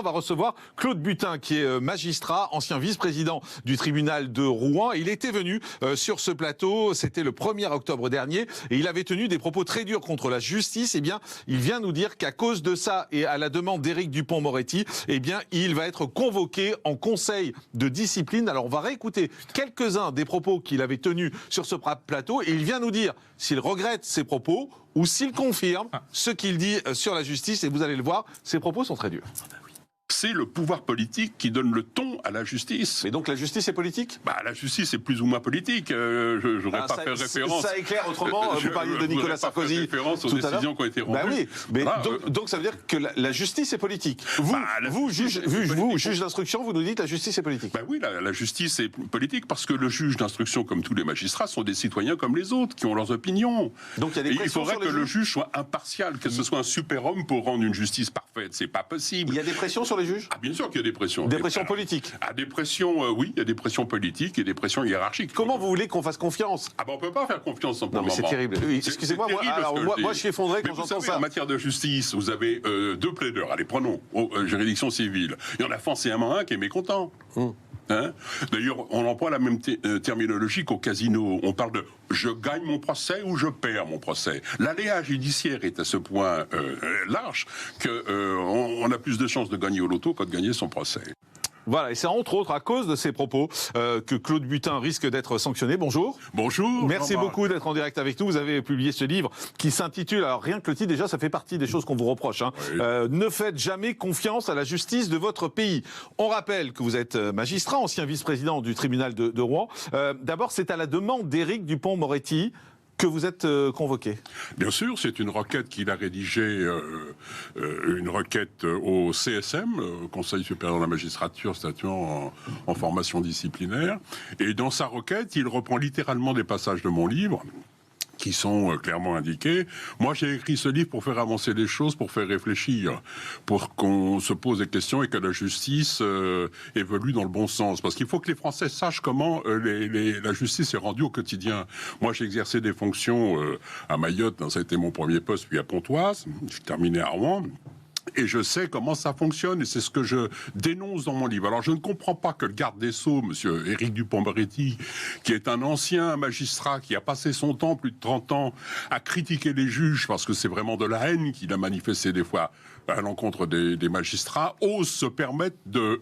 On va recevoir Claude Butin, qui est magistrat, ancien vice-président du tribunal de Rouen. Il était venu sur ce plateau, c'était le 1er octobre dernier, et il avait tenu des propos très durs contre la justice. Eh bien, il vient nous dire qu'à cause de ça, et à la demande d'Éric Dupond-Moretti, eh bien, il va être convoqué en conseil de discipline. Alors, on va réécouter quelques-uns des propos qu'il avait tenus sur ce plateau, et il vient nous dire s'il regrette ses propos ou s'il confirme ce qu'il dit sur la justice. Et vous allez le voir, ses propos sont très durs. C'est le pouvoir politique qui donne le ton à la justice. Mais donc la justice est politique ? La justice est plus ou moins politique. Je n'aurais pas fait référence. Ça éclaire autrement. Vous parliez de Nicolas Sarkozy. Je référence aux décisions qui ont été rendues. Oui, mais voilà, donc ça veut dire que la justice est politique. Vous, juge d'instruction, vous nous dites que la justice est politique. Oui, la justice est politique parce que le juge d'instruction, comme tous les magistrats, sont des citoyens comme les autres, qui ont leurs opinions. Donc il faudrait que le juge soit impartial, que ce soit un super-homme pour rendre une justice parfaite. C'est pas possible. Il y a des pressions sur les juges ? Bien sûr qu'il y a des pressions. Des pressions politiques ? Des pressions, oui, il y a des pressions politiques et des pressions hiérarchiques. Comment vous voulez qu'on fasse confiance ? On ne peut pas faire confiance en ce moment. Non, mais c'est terrible. Excusez-moi, moi je suis effondré quand j'entends ça. En matière de justice, vous avez deux plaideurs. Allez, prenons, juridiction civile. Il y en a forcément un qui est mécontent. D'ailleurs, on emploie la même terminologie qu'au casino. On parle de « je gagne mon procès » ou « je perds mon procès ». L'aléa judiciaire est à ce point large qu'on a plus de chances de gagner au loto que de gagner son procès. Voilà, et c'est entre autres à cause de ces propos que Claude Butin risque d'être sanctionné. Bonjour. Bonjour. Merci beaucoup d'être en direct avec nous. Vous avez publié ce livre qui s'intitule, alors rien que le titre déjà, ça fait partie des choses qu'on vous reproche. Oui. Ne faites jamais confiance à la justice de votre pays. On rappelle que vous êtes magistrat, ancien vice-président du tribunal de Rouen. D'abord, c'est à la demande d'Éric Dupond-Moretti que vous êtes convoqué. Bien sûr, c'est une requête qu'il a rédigée, une requête au CSM, Conseil supérieur de la magistrature, statuant en formation disciplinaire. Et dans sa requête, il reprend littéralement des passages de mon livre, qui sont clairement indiqués. Moi, j'ai écrit ce livre pour faire avancer les choses, pour faire réfléchir, pour qu'on se pose des questions et que la justice évolue dans le bon sens. Parce qu'il faut que les Français sachent comment la justice est rendue au quotidien. Moi, j'ai exercé des fonctions à Mayotte, ça a été mon premier poste, puis à Pontoise. J'ai terminé à Rouen. Et je sais comment ça fonctionne, et c'est ce que je dénonce dans mon livre. Alors, je ne comprends pas que le garde des Sceaux, monsieur Éric Dupond-Moretti, qui est un ancien magistrat, qui a passé son temps, plus de 30 ans, à critiquer les juges, parce que c'est vraiment de la haine qu'il a manifesté des fois à l'encontre des magistrats, ose se permettre de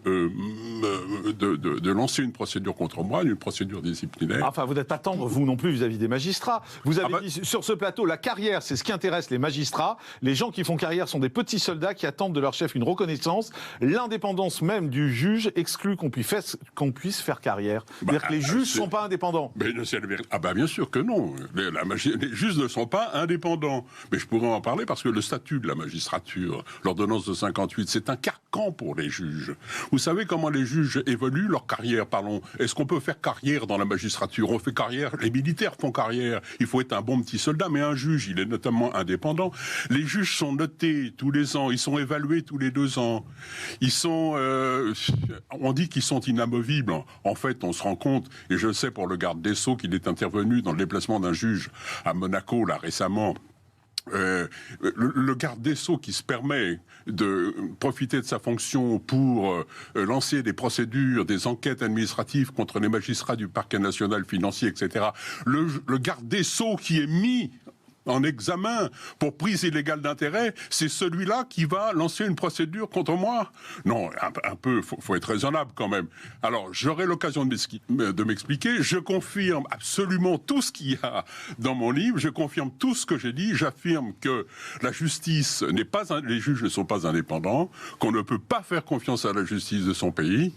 lancer une procédure contre moi, une procédure disciplinaire. Enfin, vous n'êtes pas tendre, vous non plus, vis-à-vis des magistrats. Vous avez dit sur ce plateau, la carrière, c'est ce qui intéresse les magistrats. Les gens qui font carrière sont des petits soldats qui attendent de leur chef une reconnaissance. L'indépendance même du juge exclut qu'on puisse faire carrière. C'est-à-dire que les juges ne sont pas indépendants. Mais bien sûr que non. Les juges ne sont pas indépendants. Mais je pourrais en parler parce que le statut de la magistrature, l'ordonnance de 58, c'est un carcan pour les juges. Vous savez comment les juges évoluent leur carrière, parlons. Est-ce qu'on peut faire carrière dans la magistrature ? On fait carrière, les militaires font carrière. Il faut être un bon petit soldat, mais un juge, il est notamment indépendant. Les juges sont notés tous les ans, ils sont évalués tous les 2 ans. Ils sont, on dit qu'ils sont inamovibles. En fait, on se rend compte, et je sais pour le garde des Sceaux qu'il est intervenu dans le déplacement d'un juge à Monaco, là, récemment. Le garde des Sceaux qui se permet de profiter de sa fonction pour lancer des procédures, des enquêtes administratives contre les magistrats du parquet national financier, etc. Le garde des Sceaux qui est mis en examen pour prise illégale d'intérêt, c'est celui-là qui va lancer une procédure contre moi. Non, un peu, faut être raisonnable quand même. Alors, j'aurai l'occasion de m'expliquer. Je confirme absolument tout ce qu'il y a dans mon livre. Je confirme tout ce que j'ai dit. J'affirme que la justice n'est pas, les juges ne sont pas indépendants, qu'on ne peut pas faire confiance à la justice de son pays.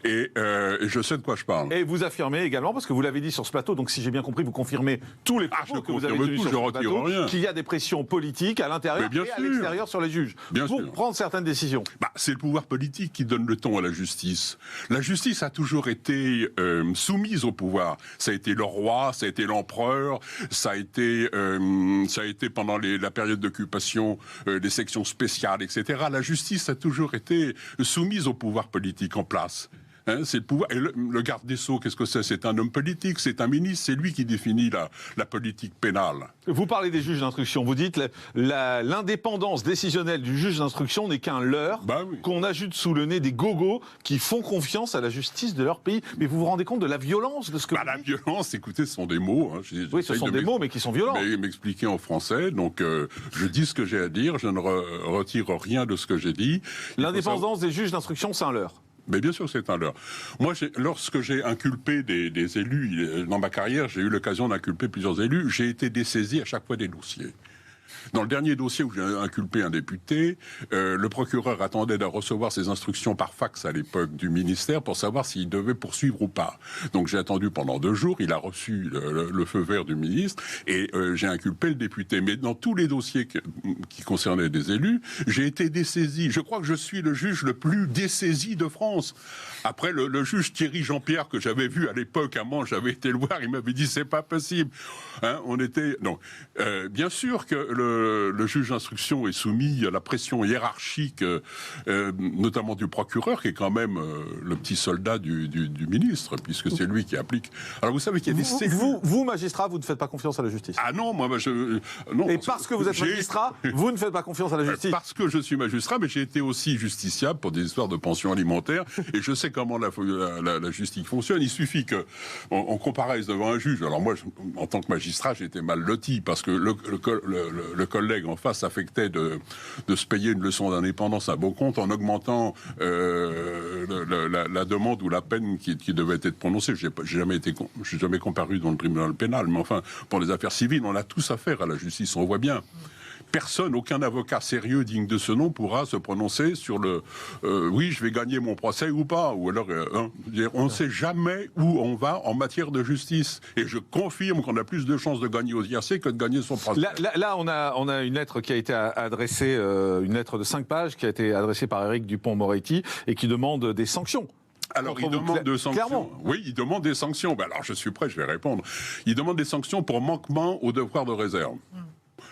Et je sais de quoi je parle. Et vous affirmez également, parce que vous l'avez dit sur ce plateau, donc si j'ai bien compris, vous confirmez tous les propos que vous avez tenus sur ce plateau. Qu'il y a des pressions politiques à l'intérieur et à l'extérieur sur les juges pour prendre certaines décisions. C'est le pouvoir politique qui donne le ton à la justice. La justice a toujours été soumise au pouvoir. Ça a été le roi, ça a été l'empereur, ça a été pendant la période d'occupation des sections spéciales, etc. La justice a toujours été soumise au pouvoir politique en place. Hein, c'est le pouvoir. Et le garde des Sceaux, qu'est-ce que c'est? C'est un homme politique, c'est un ministre, c'est lui qui définit la politique pénale. Vous parlez des juges d'instruction, vous dites l'indépendance décisionnelle du juge d'instruction n'est qu'un leurre qu'on ajoute sous le nez des gogos qui font confiance à la justice de leur pays. Mais vous vous rendez compte de la violence de ce que vous dites? La violence, écoutez, ce sont des mots. Hein. Oui, ce sont des mots, mais qui sont violents. Mais m'expliquer en français, donc je dis ce que j'ai à dire, je ne retire rien de ce que j'ai dit. L'indépendance des juges d'instruction, c'est un leurre. Mais bien sûr, c'est un leurre. Moi, lorsque j'ai inculpé des élus, dans ma carrière, j'ai eu l'occasion d'inculper plusieurs élus, j'ai été dessaisi à chaque fois des dossiers. Dans le dernier dossier où j'ai inculpé un député, le procureur attendait de recevoir ses instructions par fax à l'époque du ministère pour savoir s'il devait poursuivre ou pas. Donc j'ai attendu pendant 2 jours, il a reçu le feu vert du ministre et j'ai inculpé le député. Mais dans tous les dossiers qui concernaient des élus, j'ai été dessaisi. Je crois que je suis le juge le plus dessaisi de France. Après le juge Thierry Jean-Pierre que j'avais vu à l'époque à Mans, j'avais été le voir, il m'avait dit c'est pas possible. Hein, bien sûr que le juge d'instruction est soumis à la pression hiérarchique, notamment du procureur, qui est quand même le petit soldat du ministre, puisque c'est lui qui applique. Alors vous savez qu'il y a des cellules... Vous, magistrat, vous ne faites pas confiance à la justice? Ah non, moi, non. Et parce que vous êtes magistrat, vous ne faites pas confiance à la justice? Parce que je suis magistrat, mais j'ai été aussi justiciable pour des histoires de pension alimentaire, et je sais comment la justice fonctionne. Il suffit qu'on comparaisse devant un juge. Alors moi, en tant que magistrat, j'étais mal loti, parce que le collègue en face affectait de se payer une leçon d'indépendance à bon compte en augmentant la demande ou la peine qui devait être prononcée. Je n'ai jamais comparu dans le tribunal pénal, mais enfin, pour les affaires civiles, on a tous affaire à la justice, on voit bien. Personne, aucun avocat sérieux digne de ce nom pourra se prononcer sur oui, je vais gagner mon procès ou pas. Ou alors, on ne sait jamais où on va en matière de justice. Et je confirme qu'on a plus de chances de gagner aux IRC que de gagner son procès. Là, on a une lettre qui a été adressée, une lettre de 5 pages qui a été adressée par Éric Dupond-Moretti et qui demande des sanctions. Alors, il demande des sanctions. Clairement. Oui, il demande des sanctions. Ben alors, je suis prêt, je vais répondre. Il demande des sanctions pour manquement au devoir de réserve.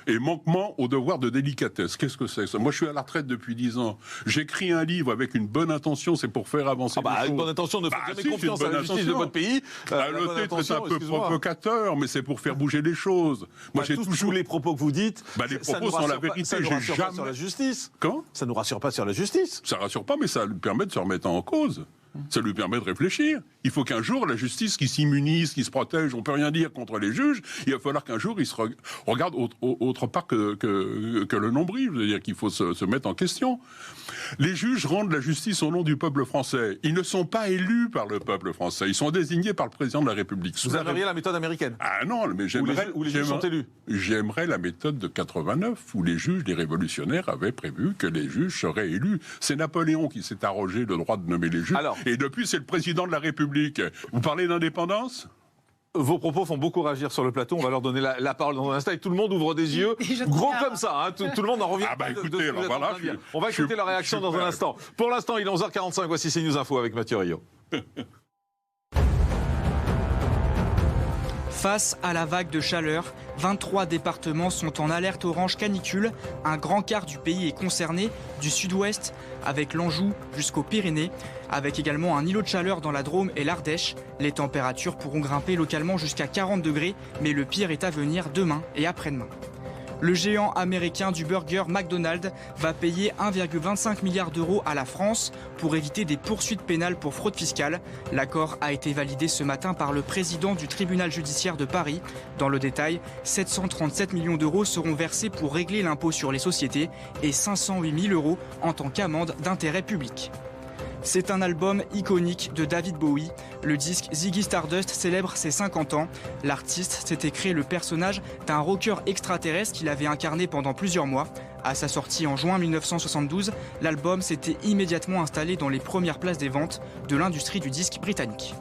Et manquement au devoir de délicatesse. Qu'est-ce que c'est ça? Moi, je suis à la retraite depuis 10 ans. J'écris un livre avec une bonne intention, c'est pour faire avancer les choses. Une bonne intention, ne faites jamais confiance à la justice de votre pays. Le titre est un peu provocateur, mais c'est pour faire bouger les choses. Moi, j'ai tous les propos que vous dites, les propos sont la vérité. Ça ne nous rassure pas sur la justice. Quand? Ça ne nous rassure pas sur la justice. Ça ne rassure pas, mais ça lui permet de se remettre en cause. Ça lui permet de réfléchir. Il faut qu'un jour, la justice qui s'immunise, qui se protège, on ne peut rien dire contre les juges, il va falloir qu'un jour, ils se regardent autre part que le nombril. Je veux dire qu'il faut se mettre en question. Les juges rendent la justice au nom du peuple français. Ils ne sont pas élus par le peuple français. Ils sont désignés par le président de la République. Vous aimeriez la méthode américaine? Ah non, mais j'aimerais... Où les juges sont élus? J'aimerais la méthode de 89, où les juges, les révolutionnaires, avaient prévu que les juges seraient élus. C'est Napoléon qui s'est arrogé le droit de nommer les juges. Et depuis, c'est le président de la République. Vous parlez d'indépendance? Vos propos font beaucoup réagir sur le plateau. On va leur donner la parole dans un instant. Et tout le monde ouvre des yeux gros comme ça. Hein. Tout le monde en revient. Écoutez, on va écouter leur réaction dans un instant. Pour l'instant, il est 11h45. Voici CNews Info avec Mathieu Rio. Face à la vague de chaleur, 23 départements sont en alerte orange canicule. Un grand quart du pays est concerné, du sud-ouest avec l'Anjou jusqu'aux Pyrénées, avec également un îlot de chaleur dans la Drôme et l'Ardèche. Les températures pourront grimper localement jusqu'à 40 degrés, mais le pire est à venir demain et après-demain. Le géant américain du burger McDonald's va payer 1,25 milliard d'euros à la France pour éviter des poursuites pénales pour fraude fiscale. L'accord a été validé ce matin par le président du tribunal judiciaire de Paris. Dans le détail, 737 millions d'euros seront versés pour régler l'impôt sur les sociétés et 508 000 euros en tant qu'amende d'intérêt public. C'est un album iconique de David Bowie. Le disque Ziggy Stardust célèbre ses 50 ans. L'artiste s'était créé le personnage d'un rocker extraterrestre qu'il avait incarné pendant plusieurs mois. À sa sortie en juin 1972, l'album s'était immédiatement installé dans les premières places des ventes de l'industrie du disque britannique.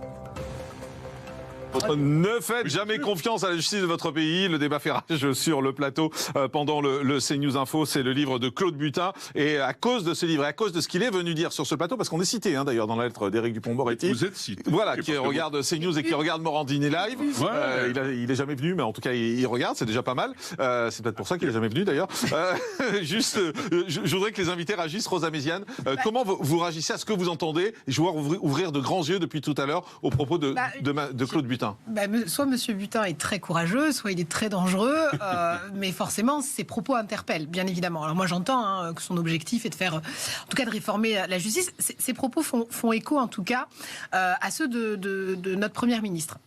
Ne faites jamais confiance à la justice de votre pays. Le débat fait rage sur le plateau pendant le CNews Info. C'est le livre de Claude Butin. Et à cause de ce livre et à cause de ce qu'il est venu dire sur ce plateau, parce qu'on est cité d'ailleurs dans la lettre d'Éric Dupond-Moretti. Vous êtes cité. Voilà, qui regarde CNews et qui regarde Morandini Live. Il est jamais venu, mais en tout cas il regarde, c'est déjà pas mal. C'est peut-être pour ça qu'il est jamais venu d'ailleurs. Juste, je voudrais que les invités réagissent. Rosa Méziane, comment vous réagissez à ce que vous entendez? Je vois ouvrir de grands yeux depuis tout à l'heure au propos de Claude Butin. Soit M. Butin est très courageux, soit il est très dangereux, mais forcément, ses propos interpellent, bien évidemment. Alors moi, j'entends que son objectif est de faire, en tout cas, de réformer la justice. Ces propos font écho, en tout cas, à ceux de notre Première ministre,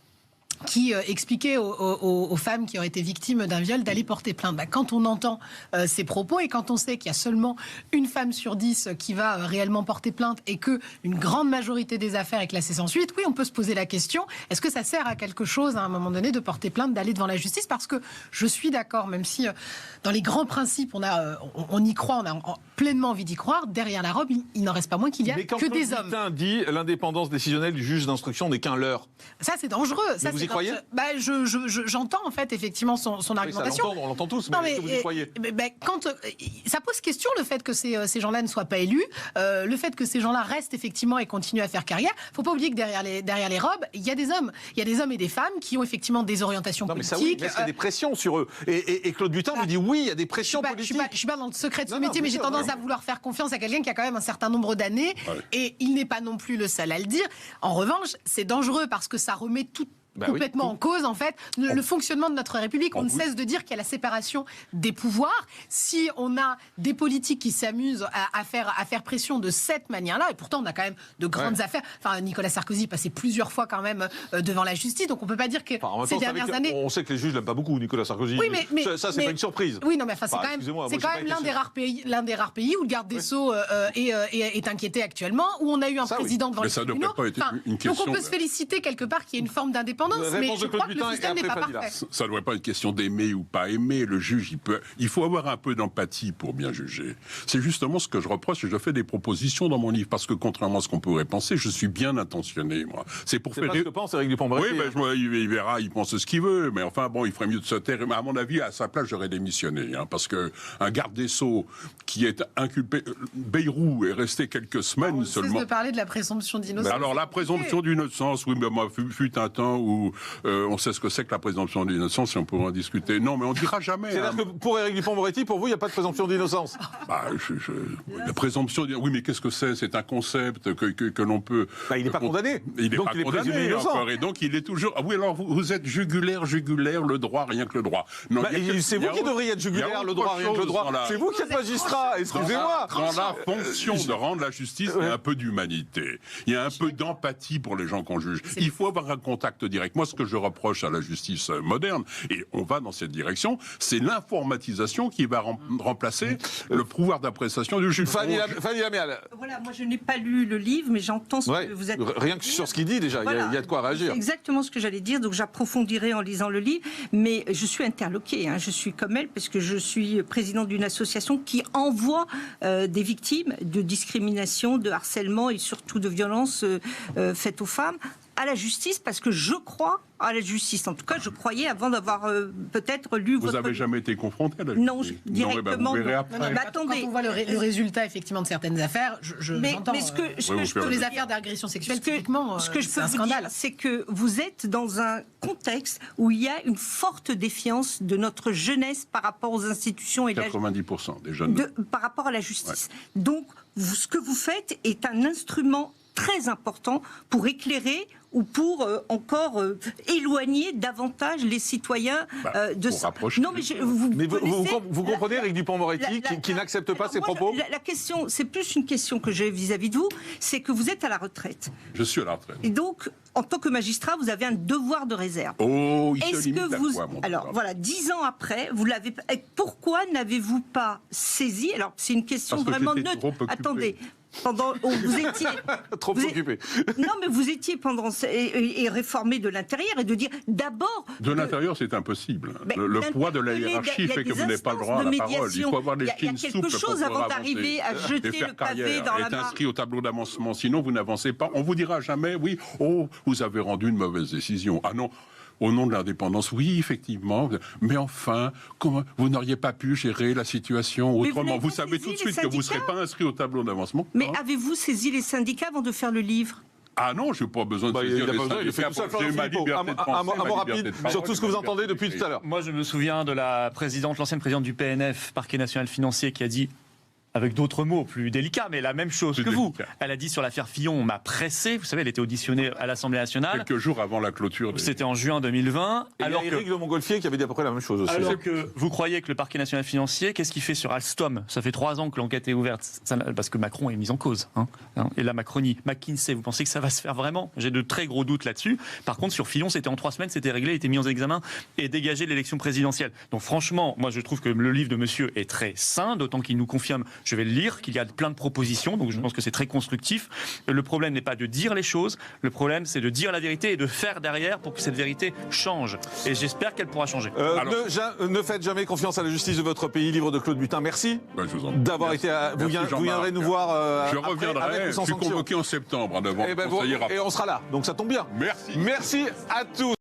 qui expliquait aux femmes qui auraient été victimes d'un viol d'aller porter plainte. Quand on entend ces propos et quand on sait qu'il y a seulement une femme sur 10 qui va réellement porter plainte et qu'une grande majorité des affaires est classée sans suite, oui, on peut se poser la question, est-ce que ça sert à quelque chose à un moment donné de porter plainte, d'aller devant la justice? Parce que je suis d'accord, même si dans les grands principes, on y croit, on a pleinement envie d'y croire, derrière la robe, il n'en reste pas moins qu'il y a que des hommes. Butin dit l'indépendance décisionnelle du juge d'instruction n'est qu'un leurre. Ça, c'est dangereux. Ça, vous y croyez? J'entends en fait effectivement son argumentation. On l'entend tous, mais est-ce que vous y croyez? Ça pose question le fait que ces gens-là ne soient pas élus, le fait que ces gens-là restent effectivement et continuent à faire carrière. Il ne faut pas oublier que derrière les robes, il y a des hommes. Il y a des hommes et des femmes qui ont effectivement des orientations politiques. Mais ça, oui, mais il y a des pressions sur eux. Et Claude Butin vous dit oui, il y a des pressions politiques. Je ne suis pas dans le secret de ce métier, mais j'ai tendance à vouloir faire confiance à quelqu'un qui a quand même un certain nombre d'années. Et il n'est pas non plus le seul à le dire. En revanche, c'est dangereux parce que ça remet tout complètement en cause, en fait, le fonctionnement de notre République. On ne cesse de dire qu'il y a la séparation des pouvoirs. Si on a des politiques qui s'amusent à faire pression de cette manière-là, et pourtant on a quand même de grandes affaires. Enfin, Nicolas Sarkozy passait plusieurs fois quand même devant la justice, donc on ne peut pas dire que ces dernières années... On sait que les juges l'aiment pas beaucoup, Nicolas Sarkozy. Oui, mais ça, c'est pas une surprise. Oui, non, mais enfin, c'est quand même l'un des rares pays où le garde des Sceaux est inquiété actuellement, où on a eu un président devant les tribunaux. Donc on peut se féliciter quelque part qu'il y ait une forme d'indépendance. Mais je crois que le système n'est pas parfait. Ça ne doit pas être une question d'aimer ou pas aimer. Le juge, il faut avoir un peu d'empathie pour bien juger. C'est justement ce que je reproche et je fais des propositions dans mon livre. Parce que contrairement à ce qu'on pourrait penser, je suis bien intentionné, moi. C'est pas ce que pense Éric Dupond-Moretti. Oui, il verra, il pense ce qu'il veut. Mais enfin, bon, il ferait mieux de se taire. Mais à mon avis, à sa place, j'aurais démissionné. Parce qu'un garde des Sceaux qui est inculpé... Bayrou est resté quelques semaines seulement. On cesse de parler de la présomption d'innocence. Alors, la présomption d'innocence, oui, mais moi, fut un temps où on sait ce que c'est que la présomption d'innocence et on pourra en discuter. Non, mais on ne dira jamais. C'est-à-dire que pour Éric Dupond-Moretti, pour vous, il n'y a pas de présomption d'innocence. La présomption, oui, mais qu'est-ce que c'est? C'est un concept que l'on peut... il n'est pas condamné. Il n'est pas condamné innocent. Encore, et donc il est toujours... Ah oui, alors vous êtes jugulaire, le droit, rien que le droit. C'est vous qui devriez être jugulaire, le droit, rien que le droit. C'est vous qui êtes magistrat, excusez-moi. Dans la fonction de rendre la justice, il y a un peu d'humanité. Il y a un peu d'empathie pour les gens qu'on juge. Il faut avoir un contact direct. Moi, ce que je reproche à la justice moderne, et on va dans cette direction, c'est l'informatisation qui va remplacer le pouvoir d'appréciation du juge. Fanny Lamial. Voilà, moi je n'ai pas lu le livre, mais j'entends ce que vous êtes... Rien que sur ce qu'il dit déjà, il y a de quoi réagir. C'est exactement ce que j'allais dire, donc j'approfondirai en lisant le livre, mais je suis interloquée, je suis comme elle, parce que je suis présidente d'une association qui envoie des victimes de discrimination, de harcèlement et surtout de violences faites aux femmes à la justice, parce que je crois à la justice. En tout cas, je croyais avant d'avoir peut-être lu votre... Vous n'avez jamais été confronté à la justice? Non, vous directement. verrez après. Mais attendez, quand on voit le résultat effectivement de certaines affaires, j'entends. Mais ce que je peux les affaires d'agression sexuelle, typiquement, ce que je peux c'est un scandale. C'est que vous êtes dans un contexte où il y a une forte défiance de notre jeunesse par rapport aux institutions et 90% des jeunes. Par rapport à la justice. Ouais. Donc, ce que vous faites est un instrument très important pour éclairer ou pour encore éloigner davantage les citoyens de ça. Non, mais vous comprenez, Éric Dupond-Moretti, qui n'accepte pas ces propos? La question, c'est plus une question que j'ai vis-à-vis de vous, c'est que vous êtes à la retraite. Je suis à la retraite. Et donc, en tant que magistrat, vous avez un devoir de réserve. Oh, est-ce que vous... Alors, voilà, 10 ans après, vous l'avez... Pourquoi n'avez-vous pas saisi... Alors, c'est une question vraiment neutre. Attendez. vous étiez Trop occupé. Non, mais vous étiez pendant et réformer de l'intérieur et de dire d'abord. De l'intérieur, c'est impossible. Mais Le poids de la il y a hiérarchie fait que vous n'avez pas le droit à la parole. Il faut avoir les Il y a chines quelque souples chose pour avant pouvoir d'arriver à avancer jeter et faire le pavé carrière, dans la être mare. inscrit au tableau d'avancement. Sinon, vous n'avancez pas. On vous dira jamais, oui, oh, vous avez rendu une mauvaise décision. Ah non. Au nom de l'indépendance, oui, effectivement, mais enfin, comment, vous n'auriez pas pu gérer la situation autrement. Vous savez tout de suite que vous ne serez pas inscrit au tableau d'avancement. Mais avez-vous saisi les syndicats avant de faire le livre ? Ah non, je n'ai pas besoin de saisir les syndicats. Il fait tout ça, J'ai ma liberté de penser, un mot ma rapide liberté de parole, sur tout ce que vous ma entendez liberté depuis tout à l'heure. Moi, je me souviens de l'ancienne présidente du PNF, Parquet national financier, qui a dit, avec d'autres mots plus délicats, mais la même chose Plus que vous. délicat. Elle a dit sur l'affaire Fillon, on m'a pressé. Vous savez, elle était auditionnée à l'Assemblée nationale. Quelques jours avant la clôture. C'était en juin 2020. Et Alors il y a Éric de Montgolfier qui avait dit à peu près la même chose aussi. Alors que vous croyez que le parquet national financier, qu'est-ce qu'il fait sur Alstom? Ça fait 3 ans que l'enquête est ouverte, parce que Macron est mis en cause. Et la Macronie, McKinsey, vous pensez que ça va se faire vraiment? J'ai de très gros doutes là-dessus. Par contre, sur Fillon, c'était en 3 semaines, c'était réglé, il était mis en examen et dégagé de l'élection présidentielle. Donc franchement, moi je trouve que le livre de monsieur est très sain, d'autant qu'il nous confirme, je vais le lire, qu'il y a plein de propositions, donc je pense que c'est très constructif. Le problème n'est pas de dire les choses, le problème c'est de dire la vérité et de faire derrière pour que cette vérité change. Et j'espère qu'elle pourra changer. Ne faites jamais confiance à la justice de votre pays, livre de Claude Butin. Merci d'avoir été. Vous viendrez nous voir. Je reviendrai. Je suis convoqué en septembre devant le conseiller. Et on sera là, donc ça tombe bien. Merci. Merci à tous.